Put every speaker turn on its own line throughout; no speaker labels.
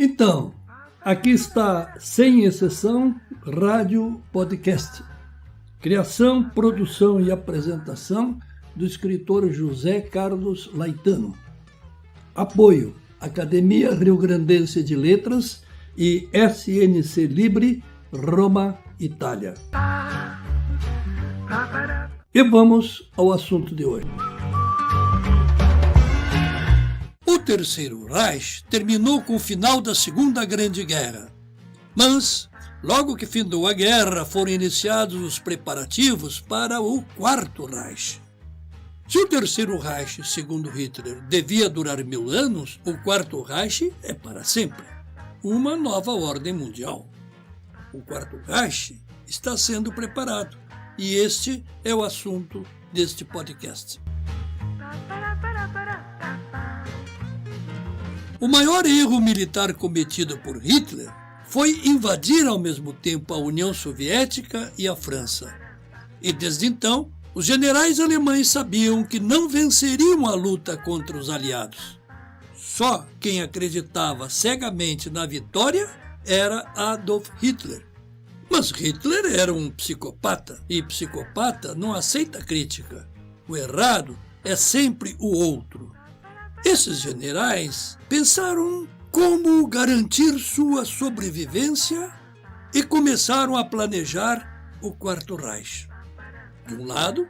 Então, aqui está, sem exceção, Rádio Podcast. Criação, produção e apresentação do escritor José Carlos Laetano. Apoio, Academia Rio-Grandense de Letras e SNC Libre, Roma, Itália. E vamos ao assunto de hoje. O Terceiro Reich terminou com o final da Segunda Grande Guerra. Mas, logo que findou a guerra, foram iniciados os preparativos para o Quarto Reich. Se o Terceiro Reich, segundo Hitler, devia durar 1000 anos, o Quarto Reich é para sempre. Uma nova ordem mundial. O Quarto Reich está sendo preparado e este é o assunto deste podcast. O maior erro militar cometido por Hitler foi invadir ao mesmo tempo a União Soviética e a França. E desde então, os generais alemães sabiam que não venceriam a luta contra os aliados. Só quem acreditava cegamente na vitória era Adolf Hitler. Mas Hitler era um psicopata, e psicopata não aceita crítica. O errado é sempre o outro. Esses generais pensaram como garantir sua sobrevivência e começaram a planejar o Quarto Reich. De um lado,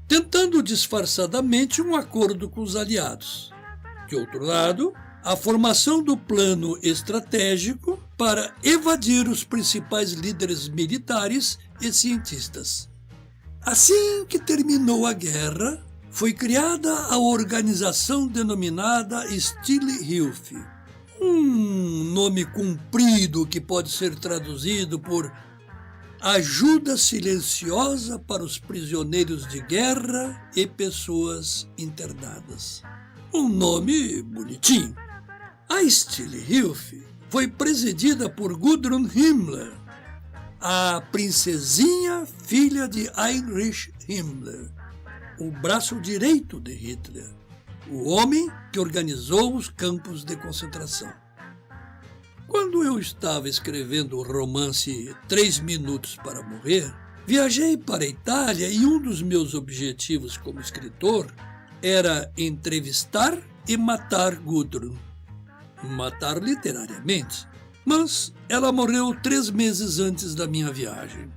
tentando disfarçadamente um acordo com os aliados. De outro lado, a formação do plano estratégico para evadir os principais líderes militares e cientistas. Assim que terminou a guerra, foi criada a organização denominada Stille Hilfe. Um nome comprido que pode ser traduzido por Ajuda Silenciosa para os Prisioneiros de Guerra e Pessoas Internadas. Um nome bonitinho. A Stille Hilfe foi presidida por Gudrun Himmler, a princesinha filha de Heinrich Himmler, o braço direito de Hitler, o homem que organizou os campos de concentração. Quando eu estava escrevendo o romance 3 Minutos para Morrer, viajei para a Itália e um dos meus objetivos como escritor era entrevistar e matar Gudrun. Matar literariamente, mas ela morreu 3 meses antes da minha viagem.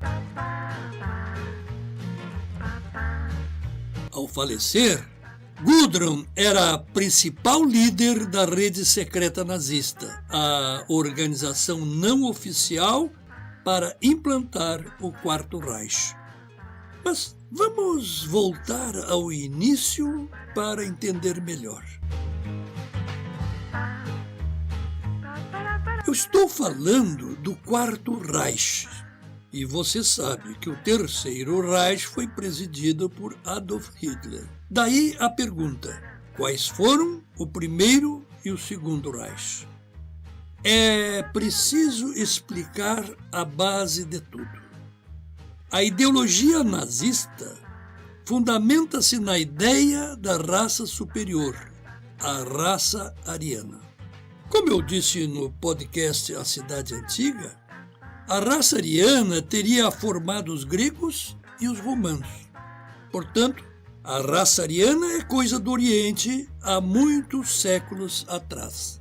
Ao falecer, Gudrun era a principal líder da rede secreta nazista, a organização não oficial para implantar o Quarto Reich. Mas vamos voltar ao início para entender melhor. Eu estou falando do Quarto Reich. E você sabe que o Terceiro Reich foi presidido por Adolf Hitler. Daí a pergunta: quais foram o Primeiro e o Segundo Reich? É preciso explicar a base de tudo. A ideologia nazista fundamenta-se na ideia da raça superior, a raça ariana. Como eu disse no podcast A Cidade Antiga, a raça ariana teria formado os gregos e os romanos. Portanto, a raça ariana é coisa do Oriente há muitos séculos atrás.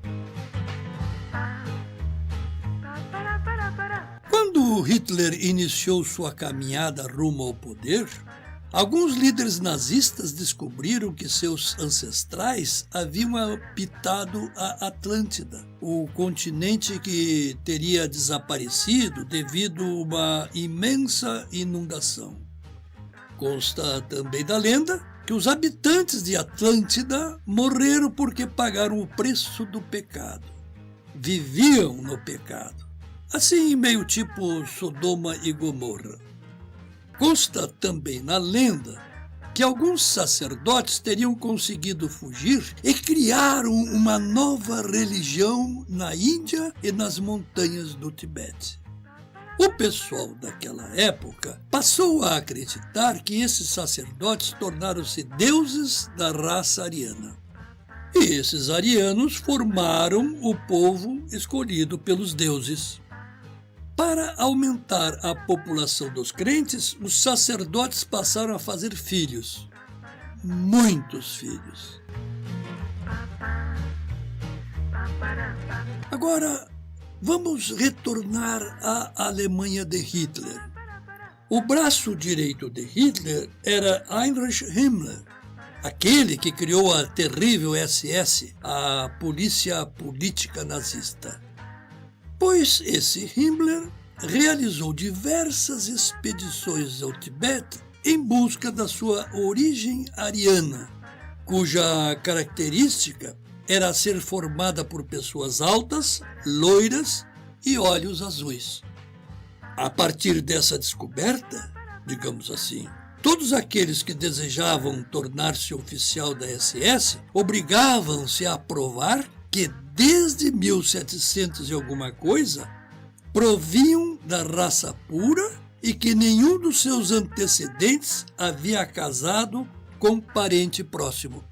Quando Hitler iniciou sua caminhada rumo ao poder, alguns líderes nazistas descobriram que seus ancestrais haviam habitado a Atlântida, o continente que teria desaparecido devido a uma imensa inundação. Consta também da lenda que os habitantes de Atlântida morreram porque pagaram o preço do pecado. Viviam no pecado. Assim, meio tipo Sodoma e Gomorra. Consta também na lenda que alguns sacerdotes teriam conseguido fugir e criaram uma nova religião na Índia e nas montanhas do Tibete. O pessoal daquela época passou a acreditar que esses sacerdotes tornaram-se deuses da raça ariana. E esses arianos formaram o povo escolhido pelos deuses. Para aumentar a população dos crentes, os sacerdotes passaram a fazer filhos. Muitos filhos. Agora, vamos retornar à Alemanha de Hitler. O braço direito de Hitler era Heinrich Himmler, aquele que criou a terrível SS, a Polícia Política Nazista. Pois esse Himmler realizou diversas expedições ao Tibete em busca da sua origem ariana, cuja característica era ser formada por pessoas altas, loiras e olhos azuis. A partir dessa descoberta, digamos assim, todos aqueles que desejavam tornar-se oficial da SS obrigavam-se a provar que desde 1700 e alguma coisa provinham da raça pura e que nenhum dos seus antecedentes havia casado com parente próximo.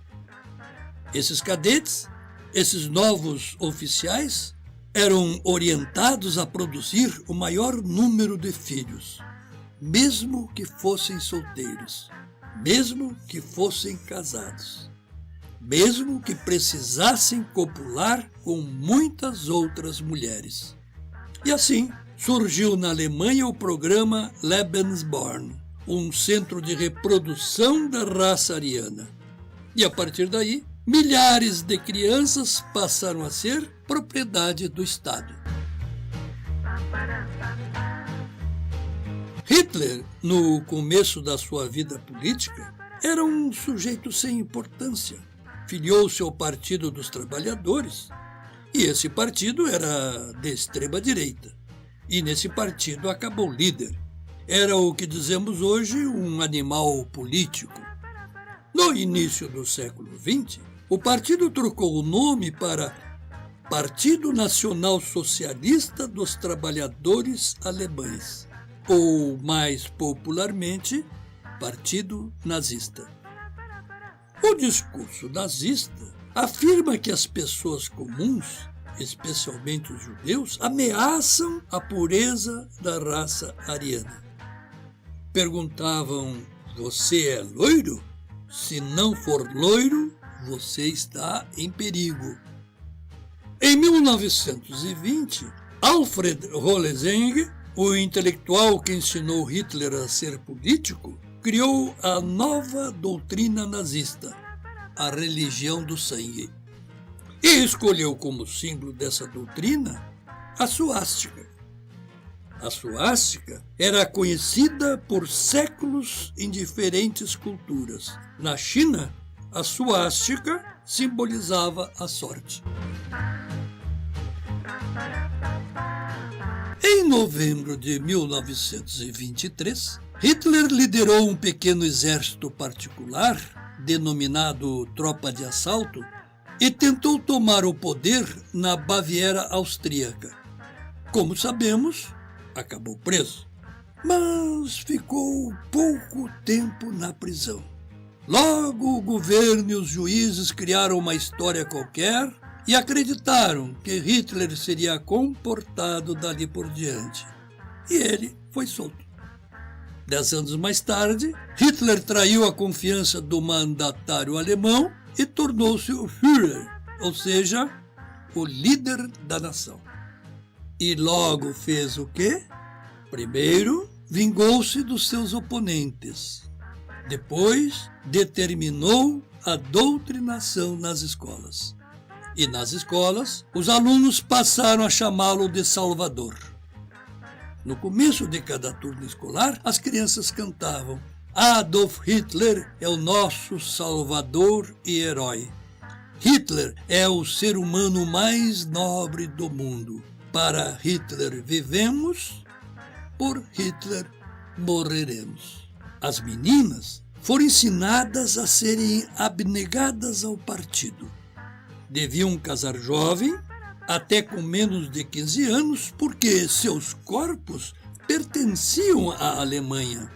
Esses cadetes, esses novos oficiais, eram orientados a produzir o maior número de filhos, mesmo que fossem solteiros, mesmo que fossem casados, mesmo que precisassem copular com muitas outras mulheres. E assim surgiu na Alemanha o programa Lebensborn, um centro de reprodução da raça ariana. E a partir daí, milhares de crianças passaram a ser propriedade do Estado. Hitler, no começo da sua vida política, era um sujeito sem importância. Filiou-se ao Partido dos Trabalhadores, e esse partido era de extrema-direita. E nesse partido acabou líder. Era o que dizemos hoje um animal político. No início do século XX, o partido trocou o nome para Partido Nacional Socialista dos Trabalhadores Alemães, ou mais popularmente, Partido Nazista. O discurso nazista afirma que as pessoas comuns, especialmente os judeus, ameaçam a pureza da raça ariana. Perguntavam: você é loiro? Se não for loiro, você está em perigo. Em 1920, Alfred Rolleseng, o intelectual que ensinou Hitler a ser político, criou a nova doutrina nazista, a religião do sangue, e escolheu como símbolo dessa doutrina a suástica. A suástica era conhecida por séculos em diferentes culturas. Na China, a suástica simbolizava a sorte. Em novembro de 1923, Hitler liderou um pequeno exército particular, denominado Tropa de Assalto, e tentou tomar o poder na Baviera austríaca. Como sabemos, acabou preso, mas ficou pouco tempo na prisão. Logo, o governo e os juízes criaram uma história qualquer e acreditaram que Hitler seria comportado dali por diante. E ele foi solto. 10 anos mais tarde, Hitler traiu a confiança do mandatário alemão e tornou-se o Führer, ou seja, o líder da nação. E logo fez o quê? Primeiro, vingou-se dos seus oponentes. Depois, determinou a doutrinação nas escolas. E nas escolas, os alunos passaram a chamá-lo de Salvador. No começo de cada turno escolar, as crianças cantavam: Adolf Hitler é o nosso salvador e herói. Hitler é o ser humano mais nobre do mundo. Para Hitler vivemos, por Hitler morreremos. As meninas foram ensinadas a serem abnegadas ao partido. Deviam casar jovem, até com menos de 15 anos, porque seus corpos pertenciam à Alemanha.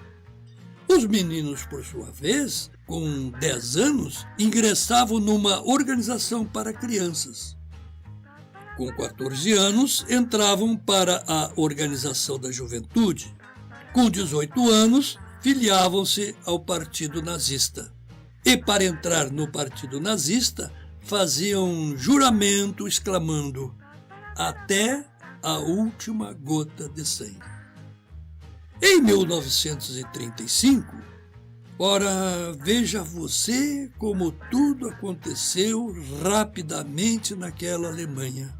Os meninos, por sua vez, com 10 anos, ingressavam numa organização para crianças. Com 14 anos, entravam para a Organização da Juventude. Com 18 anos, filiavam-se ao Partido Nazista. E para entrar no Partido Nazista, faziam juramento exclamando: até a última gota de sangue. Em 1935, ora, veja você como tudo aconteceu rapidamente naquela Alemanha.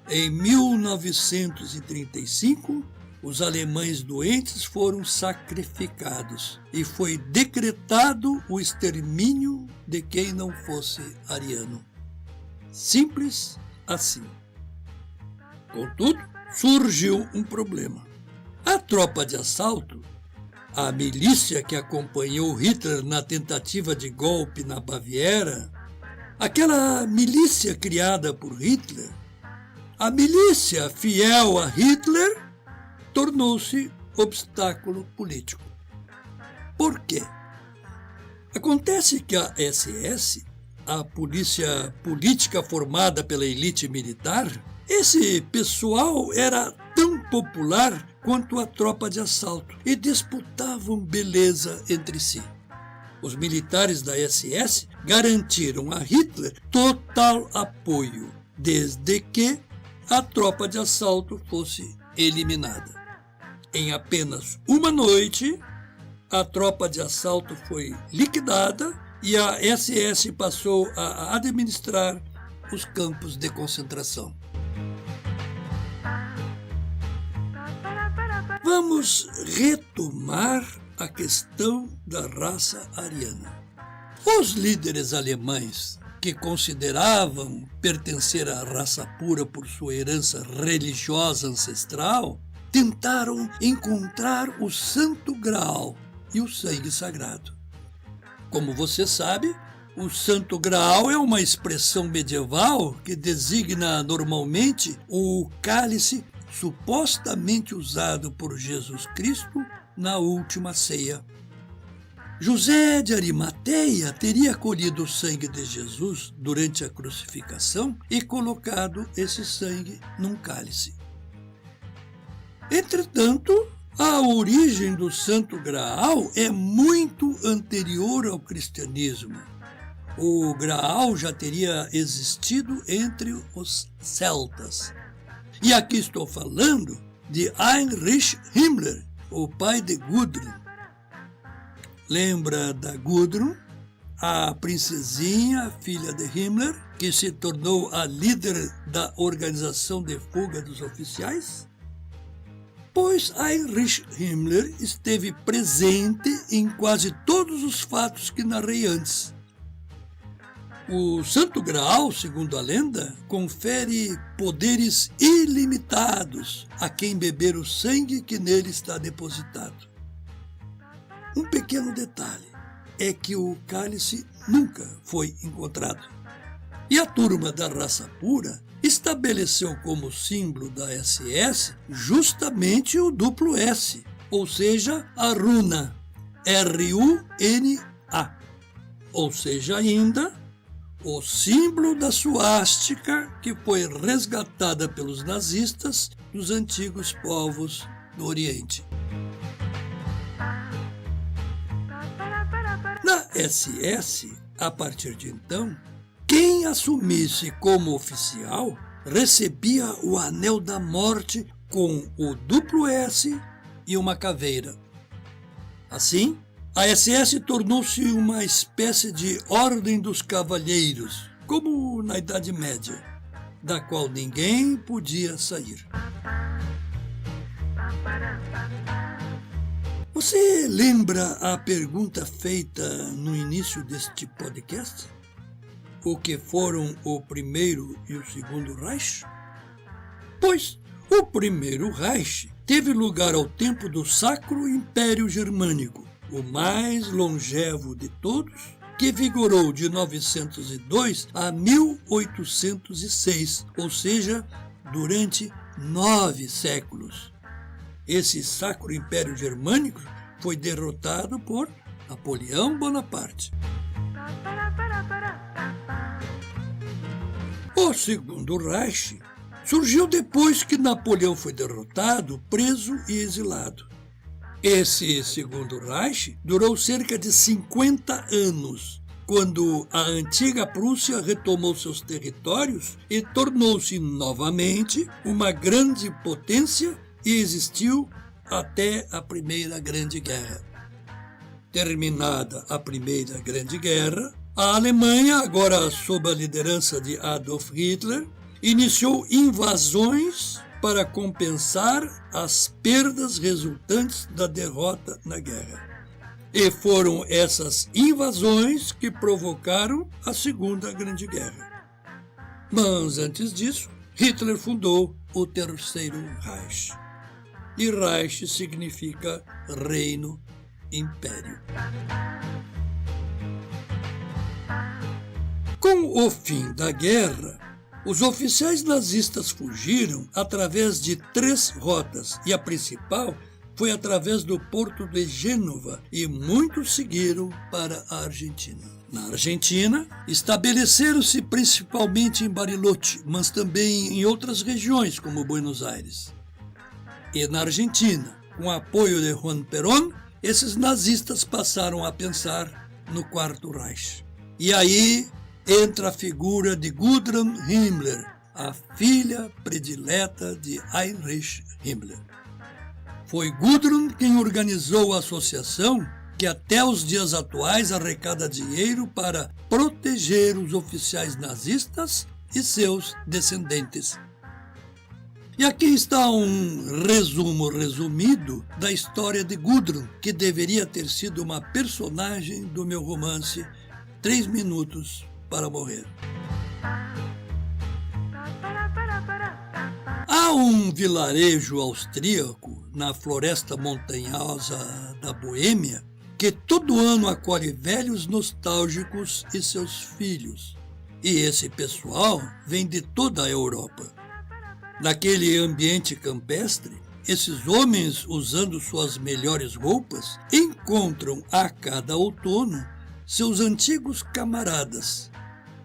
Em 1935, os alemães doentes foram sacrificados e foi decretado o extermínio de quem não fosse ariano. Simples assim. Contudo, surgiu um problema. A tropa de assalto, a milícia que acompanhou Hitler na tentativa de golpe na Baviera, aquela milícia criada por Hitler, a milícia fiel a Hitler, tornou-se obstáculo político. Por quê? Acontece que a SS, a polícia política formada pela elite militar, esse pessoal era tão popular quanto a tropa de assalto e disputavam beleza entre si. Os militares da SS garantiram a Hitler total apoio, desde que a tropa de assalto fosse eliminada. Em apenas uma noite, a tropa de assalto foi liquidada e a SS passou a administrar os campos de concentração. Vamos retomar a questão da raça ariana. Os líderes alemães, que consideravam pertencer à raça pura por sua herança religiosa ancestral, tentaram encontrar o Santo Graal e o sangue sagrado. Como você sabe, o Santo Graal é uma expressão medieval que designa normalmente o cálice supostamente usado por Jesus Cristo na última ceia. José de Arimateia teria colhido o sangue de Jesus durante a crucificação e colocado esse sangue num cálice. Entretanto, a origem do Santo Graal é muito anterior ao cristianismo. O Graal já teria existido entre os celtas. E aqui estou falando de Heinrich Himmler, o pai de Gudrun. Lembra da Gudrun, a princesinha, filha de Himmler, que se tornou a líder da organização de fuga dos oficiais? Pois Heinrich Himmler esteve presente em quase todos os fatos que narrei antes. O Santo Graal, segundo a lenda, confere poderes ilimitados a quem beber o sangue que nele está depositado. Um pequeno detalhe é que o cálice nunca foi encontrado. E a turma da raça pura estabeleceu como símbolo da SS justamente o duplo S, ou seja, a runa RUNA, ou seja, ainda o símbolo da suástica que foi resgatada pelos nazistas dos antigos povos do Oriente. Na SS, a partir de então, quem assumisse como oficial recebia o anel da morte com o duplo S e uma caveira. Assim, a SS tornou-se uma espécie de ordem dos cavalheiros, como na Idade Média, da qual ninguém podia sair. Você lembra a pergunta feita no início deste podcast? O que foram o primeiro e o segundo Reich? Pois o primeiro Reich teve lugar ao tempo do Sacro Império Germânico, o mais longevo de todos, que vigorou de 902 a 1806, ou seja, durante 9 séculos. Esse Sacro Império Germânico foi derrotado por Napoleão Bonaparte. O Segundo Reich surgiu depois que Napoleão foi derrotado, preso e exilado. Esse Segundo Reich durou cerca de 50 anos, quando a antiga Prússia retomou seus territórios e tornou-se novamente uma grande potência e existiu até a Primeira Grande Guerra. Terminada a Primeira Grande Guerra, a Alemanha, agora sob a liderança de Adolf Hitler, iniciou invasões para compensar as perdas resultantes da derrota na guerra. E foram essas invasões que provocaram a Segunda Grande Guerra. Mas antes disso, Hitler fundou o Terceiro Reich. E Reich significa reino, império. Com o fim da guerra, os oficiais nazistas fugiram através de 3 rotas, e a principal foi através do porto de Gênova, e muitos seguiram para a Argentina. Na Argentina, estabeleceram-se principalmente em Bariloche, mas também em outras regiões, como Buenos Aires. E na Argentina, com apoio de Juan Perón, esses nazistas passaram a pensar no Quarto Reich. E aí entra a figura de Gudrun Himmler, a filha predileta de Heinrich Himmler. Foi Gudrun quem organizou a associação que até os dias atuais arrecada dinheiro para proteger os oficiais nazistas e seus descendentes. E aqui está um resumo resumido da história de Gudrun, que deveria ter sido uma personagem do meu romance 3 Minutos para Morrer. Há um vilarejo austríaco na floresta montanhosa da Boêmia que todo ano acolhe velhos nostálgicos e seus filhos. E esse pessoal vem de toda a Europa. Naquele ambiente campestre, esses homens, usando suas melhores roupas, encontram a cada outono seus antigos camaradas,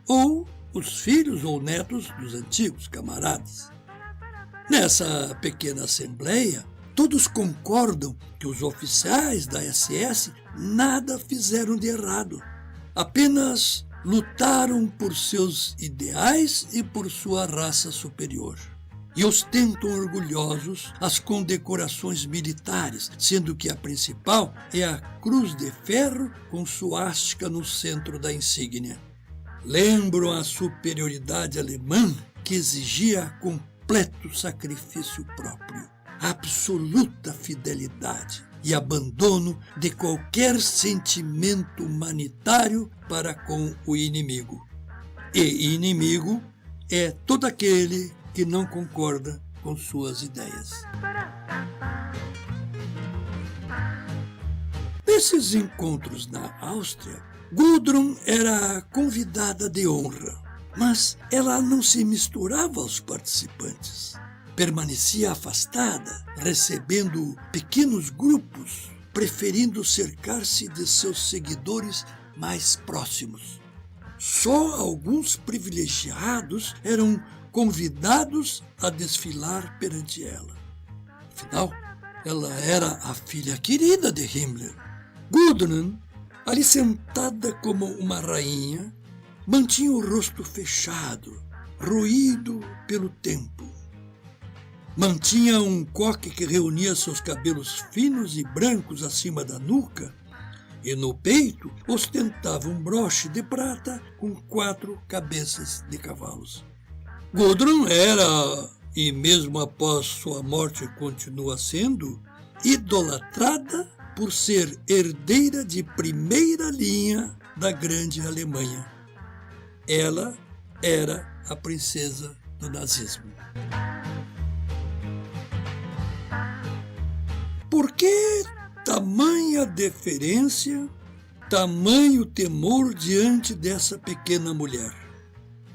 ou os filhos ou netos dos antigos camaradas. Nessa pequena assembleia, todos concordam que os oficiais da SS nada fizeram de errado, apenas lutaram por seus ideais e por sua raça superior. E ostentam orgulhosos as condecorações militares, sendo que a principal é a Cruz de Ferro com suástica no centro da insígnia. Lembram a superioridade alemã que exigia completo sacrifício próprio, absoluta fidelidade e abandono de qualquer sentimento humanitário para com o inimigo. E inimigo é todo aquele que não concorda com suas ideias. Nesses encontros na Áustria, Gudrun era convidada de honra, mas ela não se misturava aos participantes. Permanecia afastada, recebendo pequenos grupos, preferindo cercar-se de seus seguidores mais próximos. Só alguns privilegiados eram convidados a desfilar perante ela. Afinal, ela era a filha querida de Himmler. Gudrun, ali sentada como uma rainha, mantinha o rosto fechado, roído pelo tempo. Mantinha um coque que reunia seus cabelos finos e brancos acima da nuca, e no peito ostentava um broche de prata com 4 cabeças de cavalos. Gudrun era, e mesmo após sua morte continua sendo, idolatrada por ser herdeira de primeira linha da grande Alemanha. Ela era a princesa do nazismo. Por que tamanha deferência, tamanho temor diante dessa pequena mulher?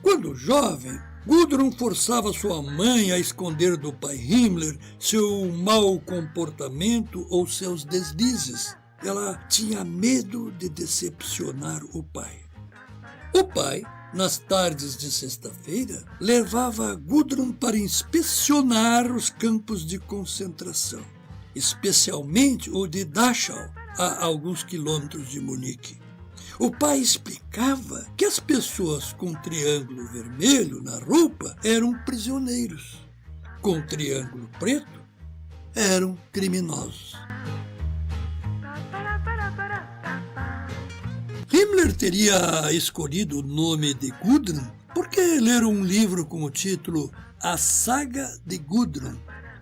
Quando jovem, Gudrun forçava sua mãe a esconder do pai Himmler seu mau comportamento ou seus deslizes. ela tinha medo de decepcionar o pai. O pai, nas tardes de sexta-feira, levava Gudrun para inspecionar os campos de concentração, especialmente o de Dachau, a alguns quilômetros de Munique. O pai explicava que as pessoas com triângulo vermelho na roupa eram prisioneiros, com triângulo preto eram criminosos. Himmler teria escolhido o nome de Gudrun porque leram um livro com o título A Saga de Gudrun,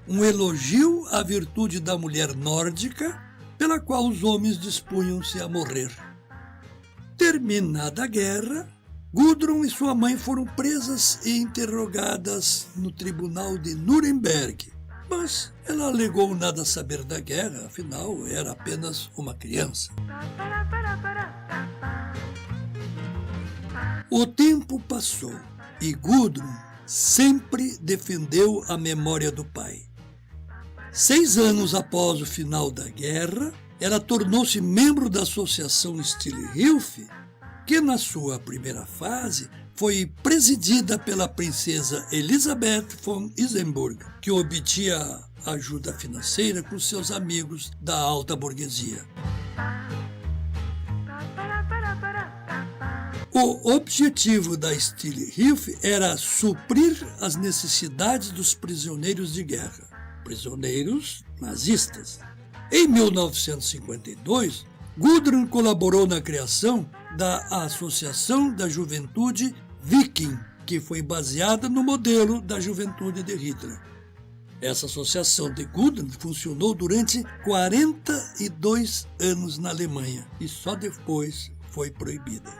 um elogio à virtude da mulher nórdica pela qual os homens dispunham-se a morrer. Terminada a guerra, Gudrun e sua mãe foram presas e interrogadas no tribunal de Nuremberg, mas ela alegou nada saber da guerra, afinal era apenas uma criança. O tempo passou e Gudrun sempre defendeu a memória do pai. 6 anos após o final da guerra, ela tornou-se membro da Associação Stille-Hilfe, que na sua primeira fase foi presidida pela princesa Elisabeth von Isenburg, que obtinha ajuda financeira com seus amigos da alta burguesia. O objetivo da Stille-Hilfe era suprir as necessidades dos prisioneiros de guerra, prisioneiros nazistas. Em 1952, Gudrun colaborou na criação da Associação da Juventude Viking, que foi baseada no modelo da juventude de Hitler. Essa associação de Gudrun funcionou durante 42 anos na Alemanha e só depois foi proibida.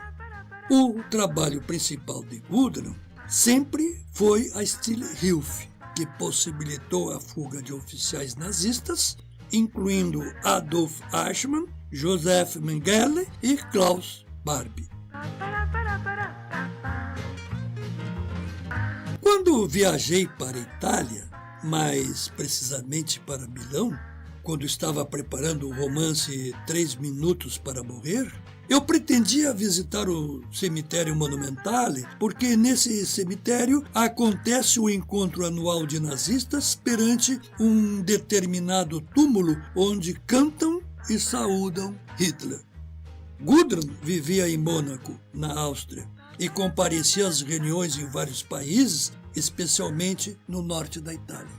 O trabalho principal de Gudrun sempre foi a Stille-Hilfe, que possibilitou a fuga de oficiais nazistas, incluindo Adolf Eichmann, Josef Mengele e Klaus Barbie. Quando viajei para a Itália, mais precisamente para Milão, quando estava preparando o romance 3 Minutos para Morrer, eu pretendia visitar o cemitério Monumentale, porque nesse cemitério acontece o encontro anual de nazistas perante um determinado túmulo onde cantam e saúdam Hitler. Gudrun vivia em Mônaco, na Áustria, e comparecia às reuniões em vários países, especialmente no norte da Itália.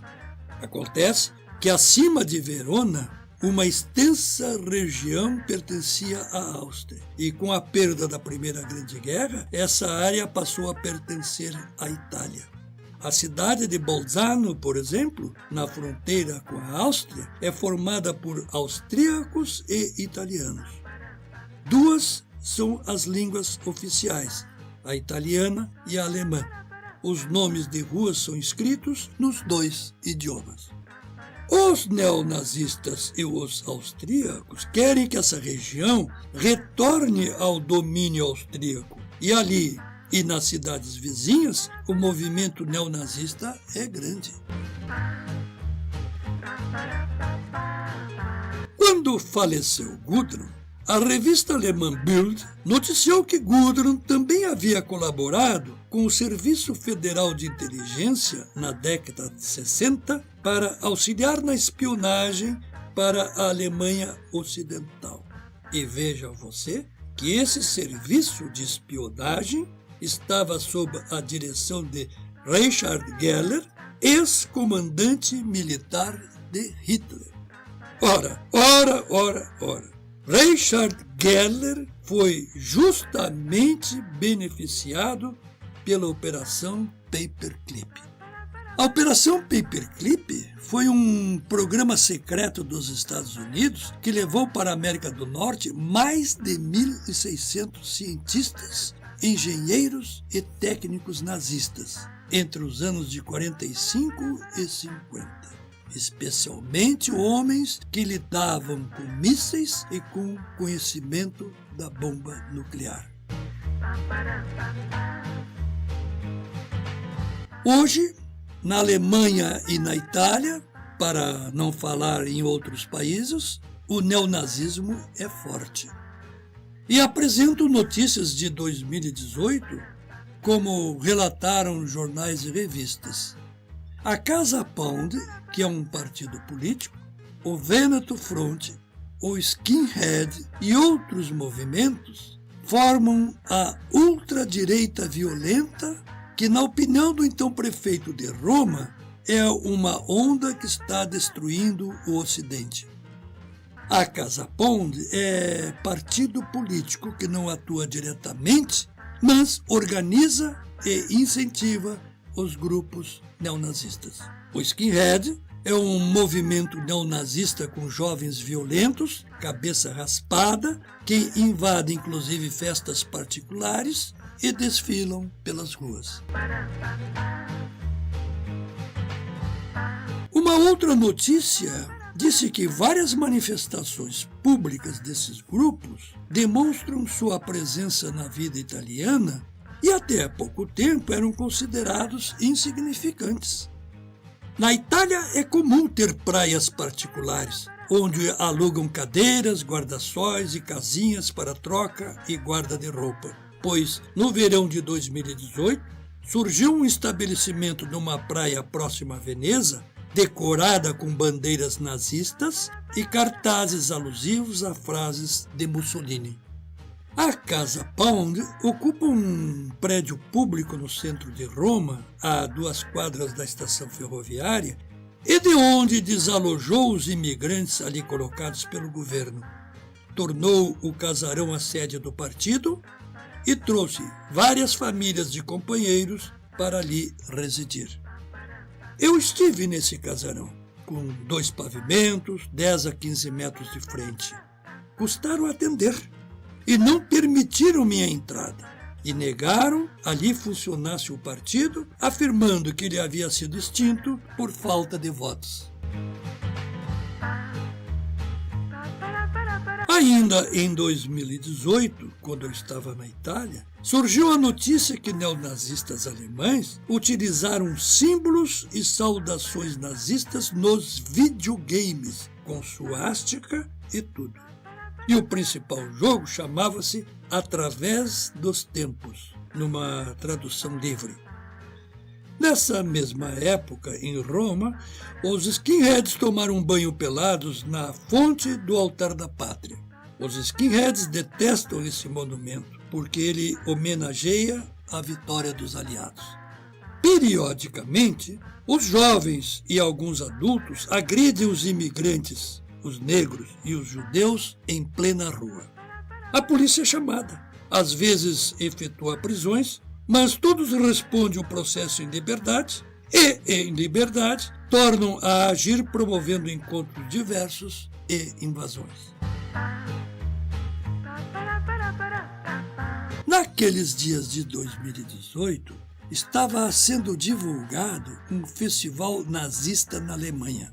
Acontece que acima de Verona, uma extensa região pertencia à Áustria, e com a perda da Primeira Grande Guerra, essa área passou a pertencer à Itália. A cidade de Bolzano, por exemplo, na fronteira com a Áustria, é formada por austríacos e italianos. 2 são as línguas oficiais, a italiana e a alemã. Os nomes de ruas são escritos nos 2 idiomas. Os neonazistas e os austríacos querem que essa região retorne ao domínio austríaco. E ali e nas cidades vizinhas, o movimento neonazista é grande. Quando faleceu Gudrun, a revista alemã Bild noticiou que Gudrun também havia colaborado com o Serviço Federal de Inteligência na década de 60 para auxiliar na espionagem para a Alemanha Ocidental. E veja você que esse serviço de espionagem estava sob a direção de Richard Geller, ex-comandante militar de Hitler. Ora. Richard Geller foi justamente beneficiado pela Operação Paperclip. A Operação Paperclip foi um programa secreto dos Estados Unidos que levou para a América do Norte mais de 1.600 cientistas, engenheiros e técnicos nazistas entre os anos de 45 e 50. Especialmente homens que lidavam com mísseis e com conhecimento da bomba nuclear. Hoje, na Alemanha e na Itália, para não falar em outros países, o neonazismo é forte. E apresento notícias de 2018, como relataram jornais e revistas. A Casa Pound, que é um partido político, o Veneto Front, o Skinhead e outros movimentos formam a ultradireita violenta que, na opinião do então prefeito de Roma, é uma onda que está destruindo o Ocidente. A Casa Pound é partido político que não atua diretamente, mas organiza e incentiva os grupos neonazistas. O Skinhead é um movimento neonazista com jovens violentos, cabeça raspada, que invadem inclusive festas particulares e desfilam pelas ruas. Uma outra notícia disse que várias manifestações públicas desses grupos demonstram sua presença na vida italiana e até há pouco tempo eram considerados insignificantes. Na Itália é comum ter praias particulares, onde alugam cadeiras, guarda-sóis e casinhas para troca e guarda de roupa, pois no verão de 2018 surgiu um estabelecimento numa praia próxima a Veneza, decorada com bandeiras nazistas e cartazes alusivos a frases de Mussolini. A Casa Pound ocupa um prédio público no centro de Roma, a 2 quadras da estação ferroviária, e de onde desalojou os imigrantes ali colocados pelo governo. Tornou o casarão a sede do partido e trouxe várias famílias de companheiros para ali residir. Eu estive nesse casarão, com 2 pavimentos, 10 a 15 metros de frente. Custaram atender e não permitiram minha entrada. E negaram ali funcionasse o partido, afirmando que ele havia sido extinto por falta de votos. Ainda em 2018, quando eu estava na Itália, surgiu a notícia que neonazistas alemães utilizaram símbolos e saudações nazistas nos videogames, com suástica e tudo. E o principal jogo chamava-se Através dos Tempos, numa tradução livre. Nessa mesma época, em Roma, os skinheads tomaram banho pelados na fonte do altar da pátria. Os skinheads detestam esse monumento, porque ele homenageia a vitória dos aliados. Periodicamente, os jovens e alguns adultos agridem os imigrantes, os negros e os judeus em plena rua. A polícia é chamada, às vezes efetua prisões, mas todos respondem o processo em liberdade e, em liberdade, tornam a agir promovendo encontros diversos e invasões. Naqueles dias de 2018, estava sendo divulgado um festival nazista na Alemanha.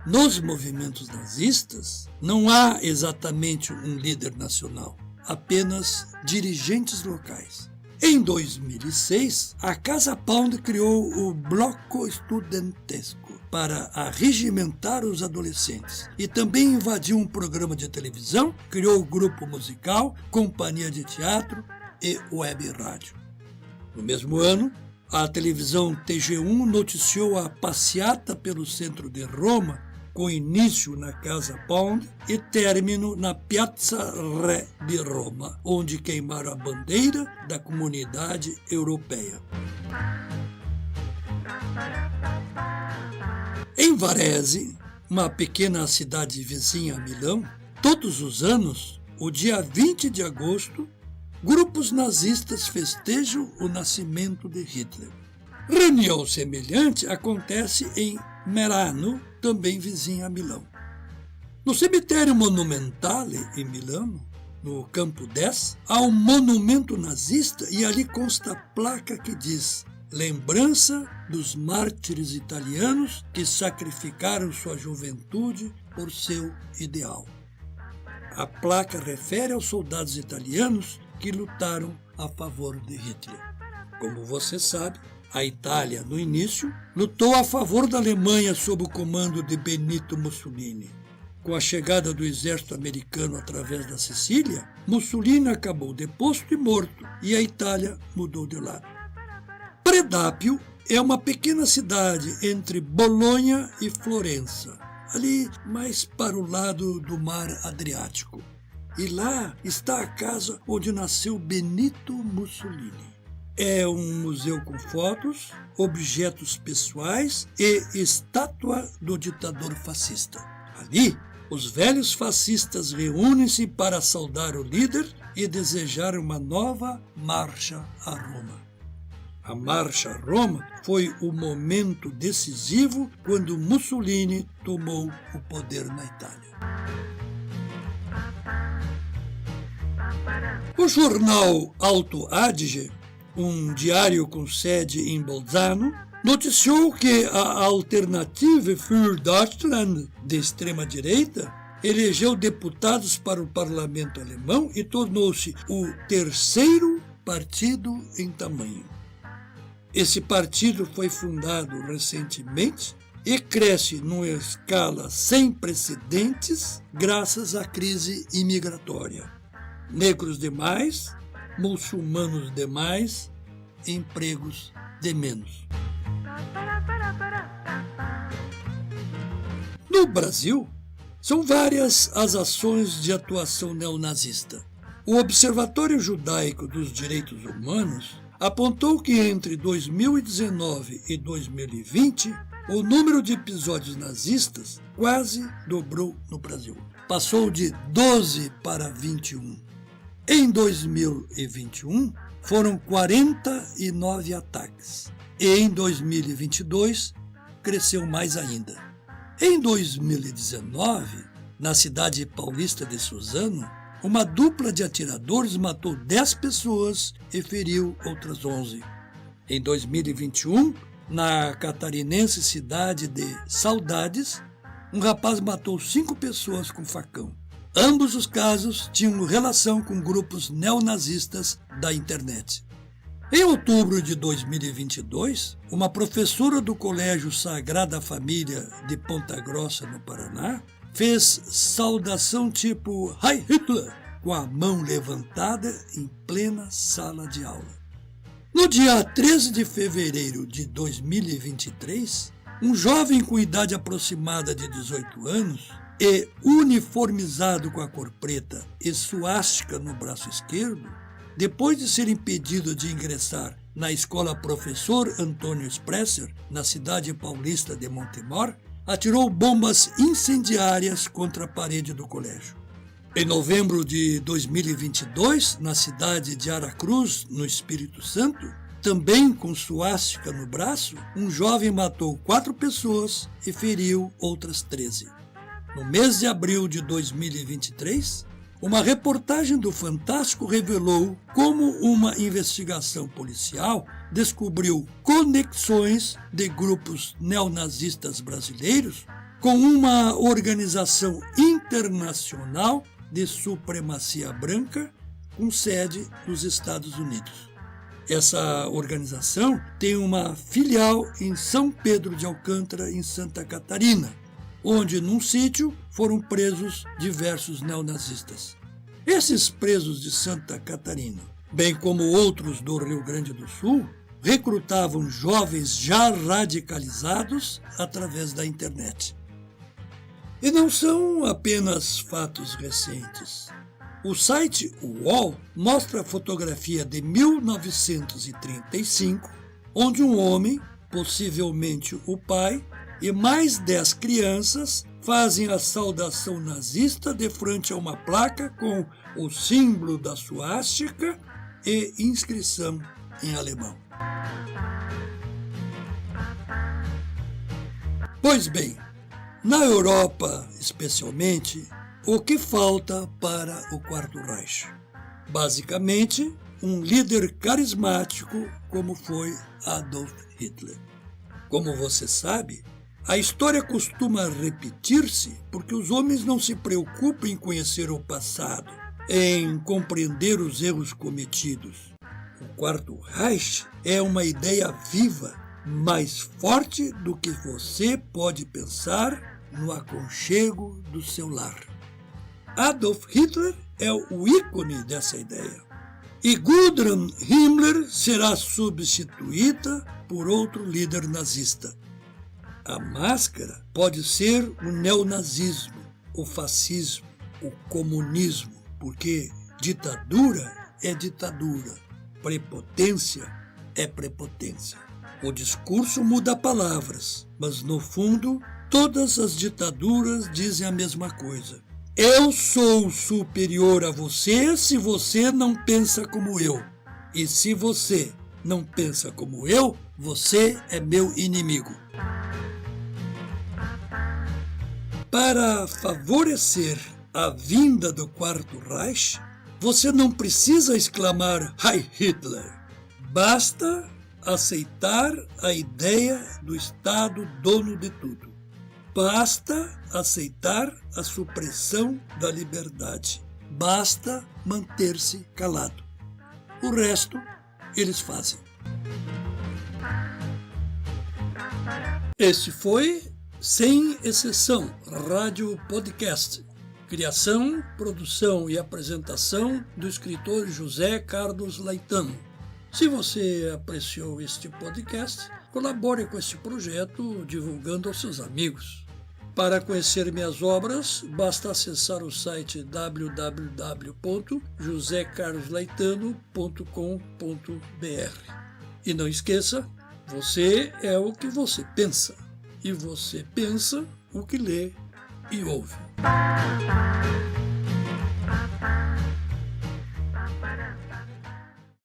Nos movimentos nazistas, não há exatamente um líder nacional, apenas dirigentes locais. Em 2006, a Casa Pound criou o Bloco Studentesco para arregimentar os adolescentes e também invadiu um programa de televisão, criou grupo musical, companhia de teatro e web rádio. No mesmo ano, a televisão TG1 noticiou a passeata pelo centro de Roma, com início na Casa Pound e término na Piazza Re de Roma, onde queimaram a bandeira da Comunidade Europeia. Em Varese, uma pequena cidade vizinha a Milão, todos os anos, o dia 20 de agosto, grupos nazistas festejam o nascimento de Hitler. Reunião semelhante acontece em Merano, também vizinha a Milão. No cemitério Monumentale, em Milano, no campo 10, há um monumento nazista e ali consta a placa que diz: lembrança dos mártires italianos que sacrificaram sua juventude por seu ideal. A placa refere aos soldados italianos que lutaram a favor de Hitler. Como você sabe, a Itália, no início, lutou a favor da Alemanha sob o comando de Benito Mussolini. Com a chegada do exército americano através da Sicília, Mussolini acabou deposto e morto, e a Itália mudou de lado. Predápio é uma pequena cidade entre Bolonha e Florença, ali mais para o lado do mar Adriático. E lá está a casa onde nasceu Benito Mussolini. É um museu com fotos, objetos pessoais e estátua do ditador fascista. Ali, os velhos fascistas reúnem-se para saudar o líder e desejar uma nova marcha a Roma. A marcha a Roma foi o momento decisivo quando Mussolini tomou o poder na Itália. O jornal Alto Adige, um diário com sede em Bolzano, noticiou que a Alternative für Deutschland, de extrema-direita, elegeu deputados para o parlamento alemão e tornou-se o terceiro partido em tamanho. Esse partido foi fundado recentemente e cresce numa escala sem precedentes graças à crise imigratória. Negros demais, muçulmanos demais, empregos de menos. No Brasil, são várias as ações de atuação neonazista. O Observatório Judaico dos Direitos Humanos apontou que entre 2019 e 2020, o número de episódios nazistas quase dobrou no Brasil. Passou de 12 para 21. Em 2021, foram 49 ataques. E em 2022, cresceu mais ainda. Em 2019, na cidade paulista de Suzano, uma dupla de atiradores matou 10 pessoas e feriu outras 11. Em 2021, na catarinense cidade de Saudades, um rapaz matou 5 pessoas com facão. Ambos os casos tinham relação com grupos neonazistas da internet. Em outubro de 2022, uma professora do Colégio Sagrada Família de Ponta Grossa, no Paraná, fez saudação tipo Heil Hitler, com a mão levantada em plena sala de aula. No dia 13 de fevereiro de 2023, um jovem com idade aproximada de 18 anos e uniformizado com a cor preta e suástica no braço esquerdo, depois de ser impedido de ingressar na escola Professor Antônio Spresser, na cidade paulista de Montemor, atirou bombas incendiárias contra a parede do colégio. Em novembro de 2022, na cidade de Aracruz, no Espírito Santo, também com suástica no braço, um jovem matou 4 pessoas e feriu outras 13. No mês de abril de 2023, uma reportagem do Fantástico revelou como uma investigação policial descobriu conexões de grupos neonazistas brasileiros com uma organização internacional de supremacia branca com sede nos Estados Unidos. Essa organização tem uma filial em São Pedro de Alcântara, em Santa Catarina, onde, num sítio, foram presos diversos neonazistas. Esses presos de Santa Catarina, bem como outros do Rio Grande do Sul, recrutavam jovens já radicalizados através da internet. E não são apenas fatos recentes. O site UOL mostra a fotografia de 1935, onde um homem, possivelmente o pai, e mais 10 crianças fazem a saudação nazista de frente a uma placa com o símbolo da suástica e inscrição em alemão. Pois bem, na Europa, especialmente, o que falta para o Quarto Reich? Basicamente, um líder carismático como foi Adolf Hitler. Como você sabe, a história costuma repetir-se porque os homens não se preocupam em conhecer o passado, em compreender os erros cometidos. O Quarto Reich é uma ideia viva, mais forte do que você pode pensar no aconchego do seu lar. Adolf Hitler é o ícone dessa ideia. E Gudrun Himmler será substituída por outro líder nazista. A máscara pode ser o neonazismo, o fascismo, o comunismo, porque ditadura é ditadura, prepotência é prepotência. O discurso muda palavras, mas no fundo todas as ditaduras dizem a mesma coisa. Eu sou superior a você se você não pensa como eu. E se você não pensa como eu, você é meu inimigo. Para favorecer a vinda do Quarto Reich, você não precisa exclamar Heil Hitler. Basta aceitar a ideia do Estado dono de tudo. Basta aceitar a supressão da liberdade. Basta manter-se calado. O resto, eles fazem. Este foi, Sem Exceção, Rádio Podcast. Criação, produção e apresentação do escritor José Carlos Laetano. Se você apreciou este podcast, colabore com este projeto divulgando aos seus amigos. Para conhecer minhas obras, basta acessar o site www.josecarloslaetano.com.br. E não esqueça, você é o que você pensa, e você pensa o que lê e ouve.